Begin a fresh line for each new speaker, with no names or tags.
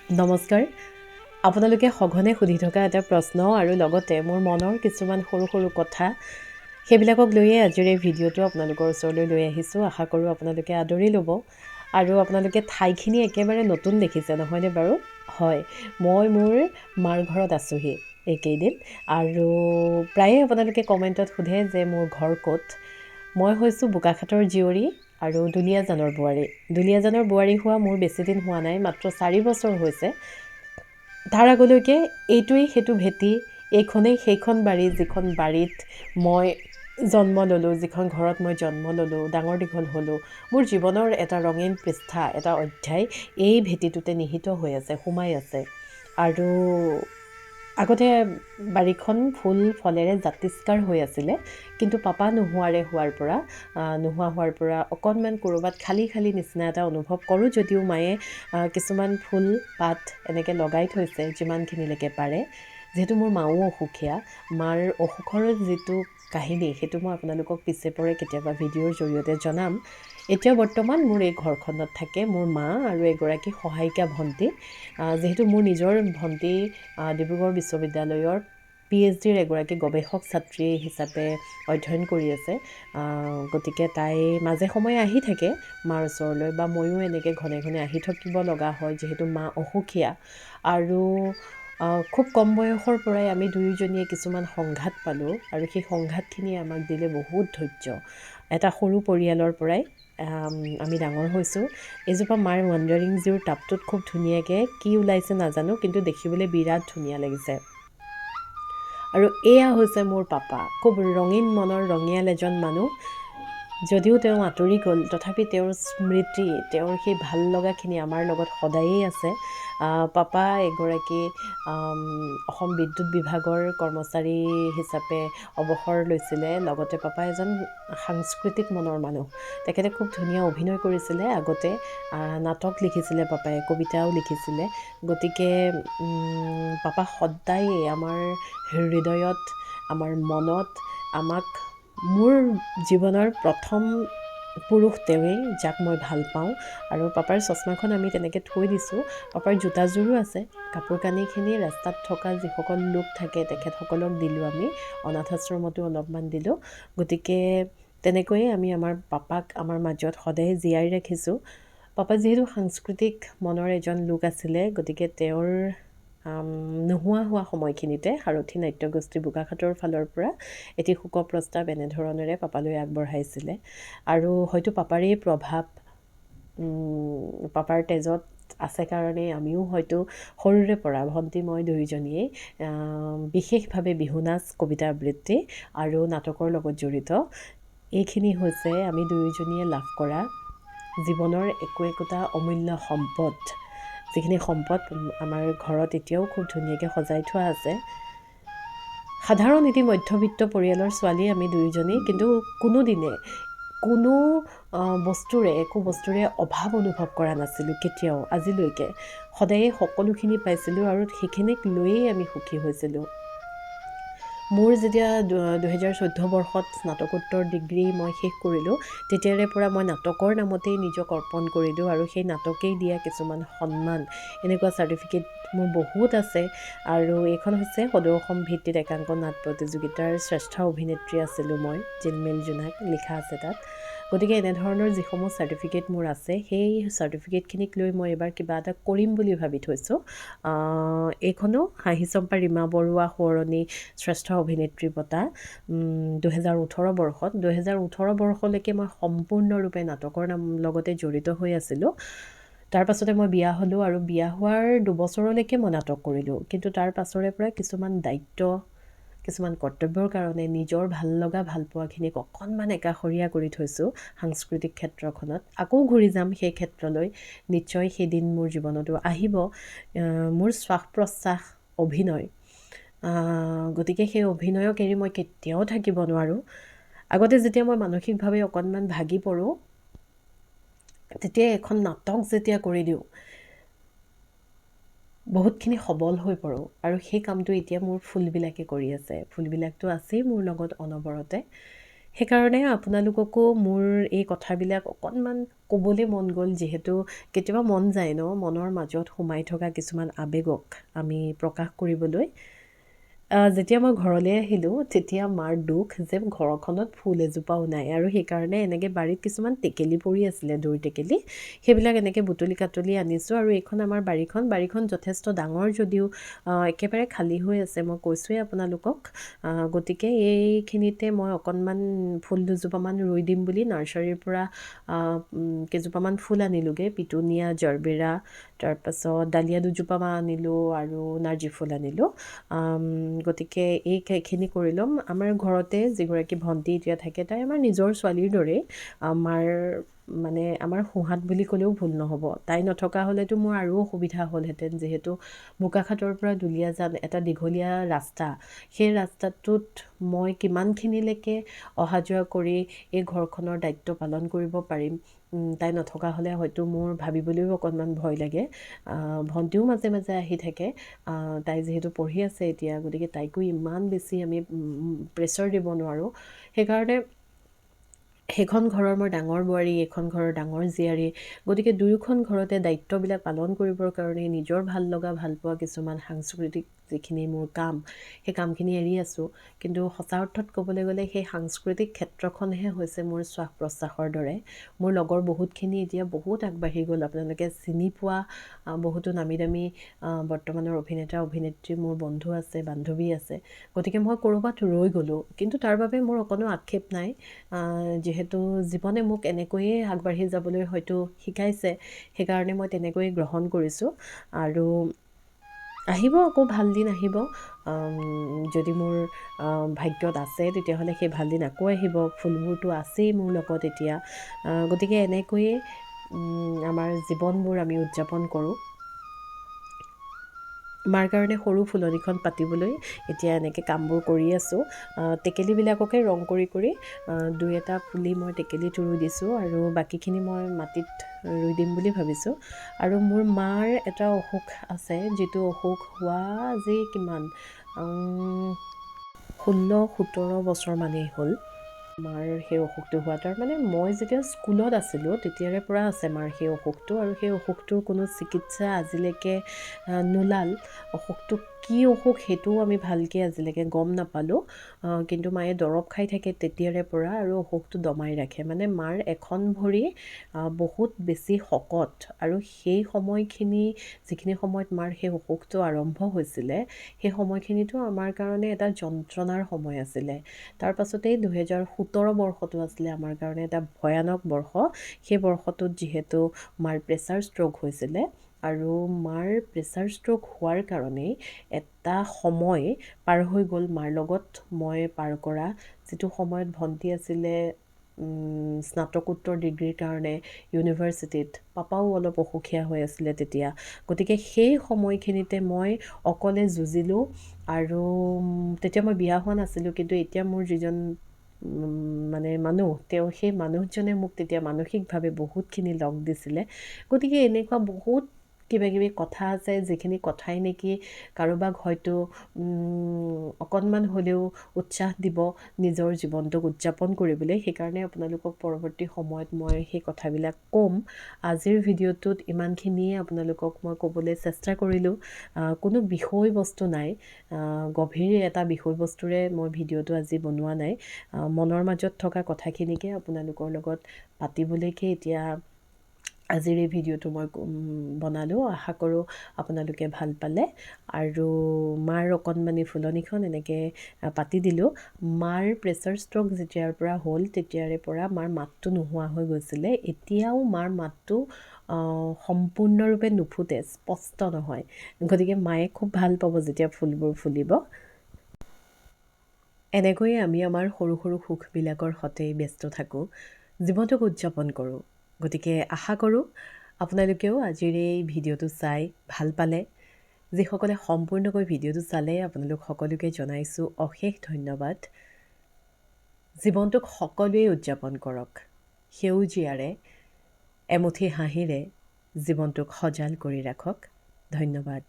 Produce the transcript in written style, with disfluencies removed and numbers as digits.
নমস্কাৰ। আপোনালোকে সঘনে সুধি থকা এটা প্ৰশ্ন আৰু লগতে মোৰ মনৰ কিছুমান সৰু সৰু কথা সেইবিলাকক লৈয়ে আজিৰ এই ভিডিঅ'টো আপোনালোকৰ ওচৰলৈ লৈ আহিছোঁ। আশা কৰোঁ আপোনালোকে আদৰি ল'ব আৰু আপোনালোকে ঠাইখিনি একেবাৰে নতুন দেখিছে নহয়নে বাৰু? হয়, মই মোৰ মাৰ ঘৰত আছোঁহি এইকেইদিন আৰু প্ৰায়ে আপোনালোকে কমেণ্টত সোধে যে মোৰ ঘৰ ক'ত। মই হৈছোঁ বোকাখাটৰ জীয়ৰী আৰু দুলীয়াজানৰ বোৱাৰী। দুলীয়াজানৰ বোৱাৰী হোৱা মোৰ বেছিদিন হোৱা নাই, মাত্ৰ 4 বছৰ হৈছে। তাৰ আগলৈকে এইটোৱেই সেইটো ভেটি, এইখনেই সেইখন বাৰী, যিখন বাৰীত মই জন্ম ল'লোঁ, যিখন ঘৰত মই জন্ম ল'লোঁ, ডাঙৰ দীঘল হ'লোঁ। মোৰ জীৱনৰ এটা ৰঙীন পৃষ্ঠা, এটা অধ্যায় এই ভেটিটোতে নিহিত হৈ আছে, সোমাই আছে। আৰু আগতে বাৰীখন ফুল ফলেৰে জাতিষ্কাৰ হৈ আছিলে, কিন্তু পাপা নোহোৱা হোৱাৰ পৰা অকণমান ক'ৰবাত খালী খালী নিচিনা এটা অনুভৱ কৰোঁ, যদিও মায়ে কিছুমান ফুল পাত এনেকৈ লগাই থৈছে যিমানখিনিলৈকে পাৰে। যিহেতু মোৰ মাও অসুখীয়া, মাৰ অসুখৰ যিটো কাহিনী সেইটো মই আপোনালোকক পিছে পৰে কেতিয়াবা ভিডিঅ'ৰ জৰিয়তে জনাম। এতিয়া বৰ্তমান মোৰ এই ঘৰখনত থাকে মোৰ মা আৰু এগৰাকী সহায়িকা ভণ্টি। যিহেতু মোৰ নিজৰ ভণ্টি ডিব্ৰুগড় বিশ্ববিদ্যালয়ৰ PhDৰ এগৰাকী গৱেষক ছাত্ৰী হিচাপে অধ্যয়ন কৰি আছে, গতিকে তাই মাজে সময়ে আহি থাকে মাৰ ওচৰলৈ, বা ময়ো এনেকৈ ঘনে ঘনে আহি থাকিব লগা হয় যিহেতু মা অসুখীয়া। আৰু খুব কম বয়সৰ পৰাই আমি দুয়োজনীয়ে কিছুমান সংঘাত পালোঁ আৰু সেই সংঘাতখিনিয়ে আমাক দিলে বহুত ধৈৰ্য। এটা সৰু পৰিয়ালৰ পৰাই আমি ডাঙৰ হৈছোঁ। এজোপা মাৰ ৱাণ্ডাৰিং জিউৰ টাবটোত খুব ধুনীয়াকৈ কি ওলাইছে নাজানো, কিন্তু দেখিবলৈ বিৰাট ধুনীয়া লাগিছে। আৰু এয়া হৈছে মোৰ পাপা, খুব ৰঙীন মনৰ ৰঙীয়াল এজন মানুহ। যদিও তেওঁ আঁতৰি গ'ল, তথাপি তেওঁৰ স্মৃতি, তেওঁৰ সেই ভাল লগাখিনি আমাৰ লগত সদায়েই আছে। পাপা এগৰাকী অসম বিদ্যুৎ বিভাগৰ কৰ্মচাৰী হিচাপে অৱসৰ লৈছিলে। লগতে পাপা এজন সাংস্কৃতিক মনৰ মানুহ। তেখেতে খুব ধুনীয়া অভিনয় কৰিছিলে আগতে, নাটক লিখিছিলে পাপাই, কবিতাও লিখিছিলে। গতিকে পাপা সদায়েই আমাৰ হৃদয়ত, আমাৰ মনত, মোৰ জীৱনৰ প্ৰথম পুৰুষ তেৱেই, যাক মই ভাল পাওঁ। আৰু পাপাৰ চশমাখন আমি তেনেকৈ থৈ দিছোঁ। পাপাৰ জোতাযোৰো আছে। কাপোৰ কানিখিনি ৰাস্তাত থকা যিসকল লোক থাকে তেখেতসকলক দিলোঁ আমি, অনাথ আশ্ৰমতো অলপমান দিলোঁ। গতিকে তেনেকৈয়ে আমি আমাৰ পাপাক আমাৰ মাজত সদায় জীয়াই ৰাখিছোঁ। পাপা যিহেতু সাংস্কৃতিক মনৰ এজন লোক আছিলে, গতিকে তেওঁৰ নোহোৱা হোৱা সময়খিনিতে সাৰথী নাট্যগোষ্ঠী বোকাখাটৰ ফালৰ পৰা এটি শোক প্ৰস্তাৱ এনেধৰণেৰে পাপালৈ আগবঢ়াইছিলে। আৰু হয়তো পাপাৰেই প্ৰভাৱ পাপাৰ তেজত আছে কাৰণেই আমিও হয়তো সৰুৰে পৰা ভণ্টি মই দুয়োজনীয়েই বিশেষভাৱে বিহু নাচ, কবিতা আবৃত্তি আৰু নাটকৰ লগত জড়িত। এইখিনি হৈছে আমি দুয়োজনীয়ে লাভ কৰা জীৱনৰ একোটা অমূল্য সম্পদ, যিখিনি সম্পদ আমাৰ ঘৰত এতিয়াও খুব ধুনীয়াকৈ সজাই থোৱা আছে। সাধাৰণ এটি মধ্যবিত্ত পৰিয়ালৰ ছোৱালী আমি দুয়োজনী, কিন্তু কোনোদিনে কোনো একো বস্তুৰে অভাৱ অনুভৱ কৰা নাছিলোঁ কেতিয়াও আজিলৈকে। সদায়ে সকলোখিনি পাইছিলোঁ আৰু সেইখিনিক লৈয়ে আমি সুখী হৈছিলোঁ। মোৰ যেতিয়া 2014 বৰ্ষত স্নাতকোত্তৰ ডিগ্ৰী মই শেষ কৰিলোঁ, তেতিয়াৰে পৰা মই নাটকৰ নামতেই নিজক অৰ্পণ কৰিলোঁ। আৰু সেই নাটকেই দিয়া কিছুমান সন্মান, এনেকুৱা চাৰ্টিফিকেট মোৰ বহুত আছে। আৰু এইখন হৈছে সদৌ অসম ভিত্তিত একাংক নাট প্ৰতিযোগিতাৰ শ্ৰেষ্ঠ অভিনেত্ৰী আছিলোঁ মই, জিলমিল জোনাক লিখা আছে তাত। গতিকে এনেধৰণৰ যিসমূহ চাৰ্টিফিকেট মোৰ আছে, সেই চাৰ্টিফিকেটখিনিক লৈ মই এবাৰ কিবা এটা কৰিম বুলি ভাবি থৈছোঁ। এইখনো হাঁহিচম্পা ৰীমা বৰুৱা সোঁৱৰণী শ্ৰেষ্ঠ অভিনেত্ৰী বঁটা 2018 বৰ্ষত। 2018 বৰ্ষলৈকে মই সম্পূৰ্ণৰূপে নাটকৰ লগতে জড়িত হৈ আছিলোঁ। তাৰ পাছতে মই বিয়া হ'লোঁ আৰু বিয়া হোৱাৰ 2 বছৰলৈকে মই নাটক কৰিলোঁ। কিন্তু তাৰ পাছৰে পৰা কিছুমান দায়িত্ব, কিছুমান কৰ্তব্যৰ কাৰণে নিজৰ ভাল লগা ভালপোৱাখিনিক অকণমান একাষৰীয়া কৰি থৈছোঁ সাংস্কৃতিক ক্ষেত্ৰখনত। আকৌ ঘূৰি যাম সেই ক্ষেত্ৰলৈ, নিশ্চয় সেইদিন মোৰ জীৱনতো আহিব। মোৰ শ্বাস প্ৰশ্বাস অভিনয়, গতিকে সেই অভিনয়ক এৰি মই কেতিয়াও থাকিব নোৱাৰোঁ। আগতে যেতিয়া মই মানসিকভাৱে অকণমান ভাগি পৰোঁ, তেতিয়া এখন নাটক যেতিয়া কৰি দিওঁ বহুতখিনি সবল হৈ পৰোঁ। আৰু সেই কামটো এতিয়া মোৰ ফুলবিলাকে কৰি আছে। ফুলবিলাকতো আছেই মোৰ লগত অনবৰতে। সেইকাৰণে আপোনালোককো মোৰ এই কথাবিলাক অকণমান ক'বলৈ মন গ'ল, যিহেতু কেতিয়াবা মন যায় ন, মনৰ মাজত সোমাই থকা কিছুমান আৱেগক আমি প্ৰকাশ কৰিবলৈ। যেতিয়া মই ঘৰলৈ আহিলোঁ, তেতিয়া মাৰ দুখ যে ঘৰখনত ফুল এজোপাও নাই, আৰু সেইকাৰণে এনেকৈ বাৰীত কিছুমান টেকেলি পৰি আছিলে, দৈ টেকেলি, সেইবিলাক এনেকৈ বুটলি কাটলি আনিছোঁ। আৰু এইখন আমাৰ বাৰীখন যথেষ্ট ডাঙৰ যদিও একেবাৰে খালী হৈ আছে, মই কৈছোঁৱেই আপোনালোকক। গতিকে এইখিনিতে মই অকণমান ফুল দুজোপামান ৰুই দিম বুলি নাৰ্চাৰীৰ পৰা কেইজোপামান ফুল আনিলোঁগৈ, পিটুনিয়া, জাৰবেৰা, তাৰপাছত ডালিয়া দুজোপামান আনিলোঁ আৰু নাৰ্জী ফুল আনিলোঁ। গতিকে এইখিনি কৰি ল'ম। আমাৰ ঘৰতে যিগৰাকী ভণ্টি এতিয়া থাকে, তাই আমাৰ নিজৰ ছোৱালীৰ দৰেই। আমাৰ সোঁহাত বুলি ক'লেও ভুল নহ'ব। তাই নথকা হ'লেতো মোৰ আৰু অসুবিধা হ'লহেঁতেন, যিহেতু বোকাখাটৰ পৰা দুলীয়াজান এটা দীঘলীয়া ৰাস্তা। সেই ৰাস্তাটোত মই কিমানখিনিলৈকে অহা যোৱা কৰি এই ঘৰখনৰ দায়িত্ব পালন কৰিব পাৰিম, তাই নথকা হ'লে হয়তো মোৰ ভাবিবলৈও অকণমান ভয় লাগে। ভণ্টিও মাজে মাজে আহি থাকে। তাই যিহেতু পঢ়ি আছে এতিয়া, গতিকে তাইকো ইমান বেছি আমি প্ৰেছাৰ দিব নোৱাৰোঁ। সেইকাৰণে সেইখন ঘৰৰ মই ডাঙৰ বোৱাৰী, এইখন ঘৰৰ ডাঙৰ জীয়াৰী। গতিকে দুয়োখন ঘৰতে দায়িত্ববিলাক পালন কৰিবৰ কাৰণে নিজৰ ভাল লগা ভাল পোৱা কিছুমান সাংস্কৃতিক যিখিনি মোৰ কাম, সেই কামখিনি এৰি আছোঁ। কিন্তু সঁচা অৰ্থত ক'বলৈ গ'লে সেই সাংস্কৃতিক ক্ষেত্ৰখনহে হৈছে মোৰ শ্বাস প্ৰশ্বাসৰ দৰে। মোৰ লগৰ বহুতখিনি এতিয়া বহুত আগবাঢ়ি গ'ল। আপোনালোকে চিনি পোৱা বহুতো নামী দামী বৰ্তমানৰ অভিনেতা অভিনেত্ৰী মোৰ বন্ধু আছে, বান্ধৱী আছে। গতিকে মই ক'ৰবাত ৰৈ গ'লোঁ, কিন্তু তাৰ বাবে মোৰ অকণো আক্ষেপ নাই, যিহেতু জীৱনে মোক এনেকৈয়ে আগবাঢ়ি যাবলৈ হয়তো শিকাইছে। সেইকাৰণে মই তেনেকৈয়ে গ্ৰহণ কৰিছোঁ। আৰু আহিব, আকৌ ভাল দিন আহিব। যদি মোৰ ভাগ্যত আছে, তেতিয়াহ'লে সেই ভাল দিন আকৌ আহিব। ফুলবোৰতো আছেই মোৰ লগত এতিয়া। গতিকে এনেকৈয়ে আমাৰ জীৱনবোৰ আমি উদযাপন কৰোঁ। মাৰ কাৰণে সৰু ফুলনিখন পাতিবলৈ এতিয়া এনেকৈ কামবোৰ কৰি আছোঁ। টেকেলিবিলাককে ৰং কৰি দুই এটা পুলি মই টেকেলিত ৰুই দিছোঁ, আৰু বাকীখিনি মই মাটিত ৰুই দিম বুলি ভাবিছোঁ। আৰু মোৰ মাৰ এটা অসুখ আছে, যিটো অসুখ হোৱা আজি কিমান 16-17 বছৰমানেই হ'ল। মাৰ সেই অসুখটো হোৱা, তাৰমানে মই যেতিয়া স্কুলত আছিলোঁ তেতিয়াৰে পৰা আছে মাৰ সেই অসুখটো। আৰু সেই অসুখটোৰ কোনো চিকিৎসা আজিলৈকে নোলাল। অসুখটো কি অসুখ সেইটোও আমি ভালকৈ আজিলৈকে গম নাপালোঁ। কিন্তু মায়ে দৰৱ খাই থাকে তেতিয়াৰে পৰা, আৰু অসুখটো দমাই ৰাখে। মানে মাৰ এখন ভৰি বহুত বেছি শকত, আৰু সেই সময়খিনি যিখিনি সময়ত মাৰ সেই অসুখটো আৰম্ভ হৈছিলে, সেই সময়খিনিতো আমাৰ কাৰণে এটা যন্ত্ৰণাৰ সময় আছিলে। তাৰ পাছতেই 2017 বৰ্ষটো আছিলে আমাৰ কাৰণে এটা ভয়ানক বৰ্ষ। সেই বৰ্ষটোত যিহেতু মাৰ প্ৰেছাৰ ষ্ট্ৰ'ক হৈছিলে, আৰু মাৰ প্ৰেছাৰ ষ্ট্ৰ'ক হোৱাৰ কাৰণেই এটা সময় পাৰ হৈ গ'ল মাৰ লগত মই পাৰ কৰা, যিটো সময়ত ভণ্টি আছিলে স্নাতকোত্তৰ ডিগ্ৰীৰ কাৰণে ইউনিভাৰ্চিটিত, পাপাও অলপ অসুখীয়া হৈ আছিলে তেতিয়া। গতিকে সেই সময়খিনিতে মই অকলে যুঁজিলোঁ। আৰু তেতিয়া মই বিয়া হোৱা নাছিলোঁ, কিন্তু এতিয়া মোৰ যিজন মানুহ, তেওঁ সেই মানুহজনে মোক তেতিয়া মানসিকভাৱে বহুতখিনি লগ দিছিলে। গতিকে এনেকুৱা বহুত কিবাকিবি কথা আছে, যিখিনি কথাই নেকি কাৰোবাক হয়তো অকণমান হ'লেও উৎসাহ দিব নিজৰ জীৱনটোক উদযাপন কৰিবলৈ। সেইকাৰণে আপোনালোকক পৰৱৰ্তী সময়ত মই সেই কথাবিলাক ক'ম। আজিৰ ভিডিঅ'টোত ইমানখিনিয়ে আপোনালোকক মই ক'বলৈ চেষ্টা কৰিলোঁ। কোনো বিষয়বস্তু নাই, গভীৰ এটা বিষয়বস্তুৰে মই ভিডিঅ'টো আজি বনোৱা নাই। মনৰ মাজত থকা কথাখিনিকে আপোনালোকৰ লগত পাতিবলৈকে এতিয়া আজিৰ এই ভিডিঅ'টো মই বনালোঁ। আশা কৰোঁ আপোনালোকে ভাল পালে। আৰু মাৰ অকণমানি ফুলনিখন এনেকৈ পাতি দিলোঁ। মাৰ প্ৰেছাৰ ষ্ট্ৰ'ক যেতিয়াৰ পৰা হ'ল, তেতিয়াৰে পৰা মাৰ মাতটো নোহোৱা হৈ গৈছিলে। এতিয়াও মাৰ মাতটো সম্পূৰ্ণৰূপে নুফুটে, স্পষ্ট নহয়। গতিকে মায়ে খুব ভাল পাব যেতিয়া ফুলবোৰ ফুলিব। এনেকৈয়ে আমি আমাৰ সৰু সৰু সুখবিলাকৰ সৈতে ব্যস্ত থাকোঁ, জীৱনটোক উদযাপন কৰোঁ। গতিকে আশা কৰোঁ আপোনালোকেও আজিৰ এই ভিডিঅ'টো চাই ভাল পালে। যিসকলে সম্পূৰ্ণকৈ ভিডিঅ'টো চালে, আপোনালোক সকলোকে জনাইছোঁ অশেষ ধন্যবাদ। জীৱনটোক সকলোৱে উদযাপন কৰক, সেউজীয়াৰে এমুঠি হাঁহিৰে জীৱনটোক সজাল কৰি ৰাখক। ধন্যবাদ।